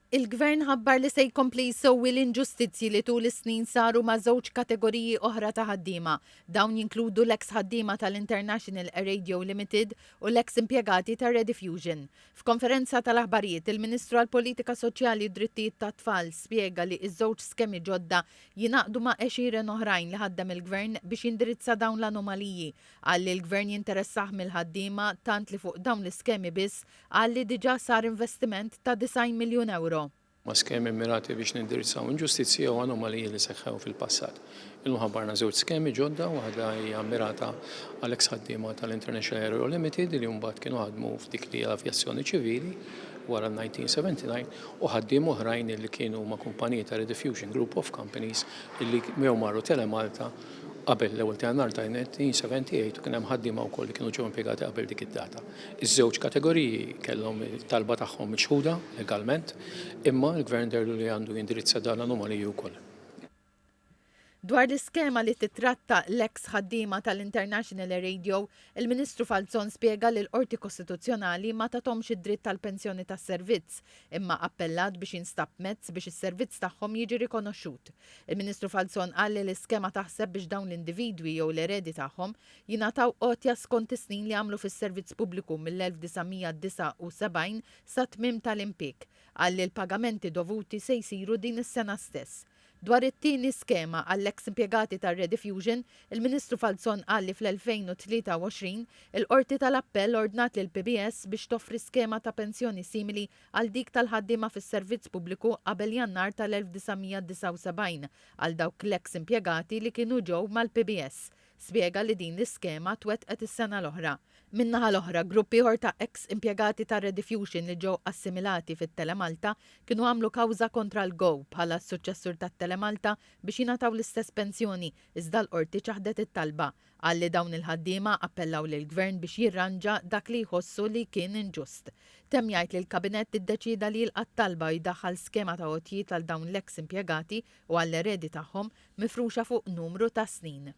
Il-Gvern ħabbar li se jkompli jsowwi l-inġustizzji li tul is-snin saru ma' żewġ kategoriji oħra ta' ħaddiema. Dawn jinkludu l-eks ħaddiema tal-International Radio Limited u l-eks impjegati ta' Rediffusion. F'konferenza tal-aħbarijiet, il-Ministru għall-Politika Soċjali u Drittijiet tat-Tfal spjega li ż-żewġ skemi ġodda jinaqdu ma' għexieren oħrajn li ħaddem il-Gvern biex jindirizza dawn l-anomaliji. Għalli l-Gvern jinteressaħ mill-ħaddiema tant li fuq dawn l-iskemi biss għalli diġà sar investiment ta' 90 miljun euro. Ma' skemi mirati biex nindirizzaw inġustizzja u anomaliji li seħħew fil-passat. Il-muħabbarna żewġ skemi ġodda, waħda hija mirata għal-eks ħaddiema tal-International Aero Limited li mbagħad kienu ħadmu f'dik li avjazzjoni ċivili wara 1979 u ħaddiem oħrajn li kienu ma' kumpaniji ta' Rediffusion Group of Companies illi mew marru Telemalta qabel l-ewwel ta' jannar ta' 1978 u kien hemm ħaddiema wkoll li kienu ġew impjegati qabel dik id-data. Iż-żewġ kategoriji kellhom talba tagħhom miċħuda legalment, imma l-Gvern derlu li għandu jindirizza dan l-anomaliji wkoll. Dwar l-iskema li titratta l-eks ħaddiema tal-International Radio, il-Ministru Falzon spjega li l-Qorti Kostituzzjonali ma tatomx id-dritt tal-pensjoni tas-servizz, imma appellat biex jinstab mezz biex is-servizz tagħhom jiġi rikonoxxut. Il-Ministru Falzon qal li l-iskema taħseb biex dawn l-individwi jew l-eredi tagħhom jingħataw qotja skont is-snin li għamlu fis-servizz pubbliku mill-1979 sa tmiem tal-impjeg, qal li l-pagamenti dovuti se jsiru din is-sena stess. Dwar it-tieni skema għall-eks impjegati tar-Rediffusion, il-Ministru Falzon qal li fl-2023 il-Qorti tal-Appell ordnat lil PBS biex toffri skema ta' pensjoni simili għal dik tal-ħaddiema fis-servizz pubbliku qabel Jannar tal-1979 għal dawk l-eks impjegati li kienu ġew mal-PBS. Spjega li din l-iskema twettqet is-sena l-oħra. Min-naħa l-oħra, gruppi ieħor ta' eks impjegati ta' Rediffusion li ġew assimilati fit-Telemalta kienu għamlu kawża kontra l-Go bħala s-suċċessur tat-Telemalta biex jingħataw l-istess pensjoni iżda l-qorti ċaħdet it-talba. Għalli dawn il-ħaddiema appellaw lill-Gvern biex jirranġa dak li jħossu li kien inġust. Temm jgħid li l-Kabinett iddeċida li jilqa' talba jdaħħal skema ta' għotjiet għal dawn l-eks impjegati u għall-eredi tagħhom mifruxa fuq numru ta' snin.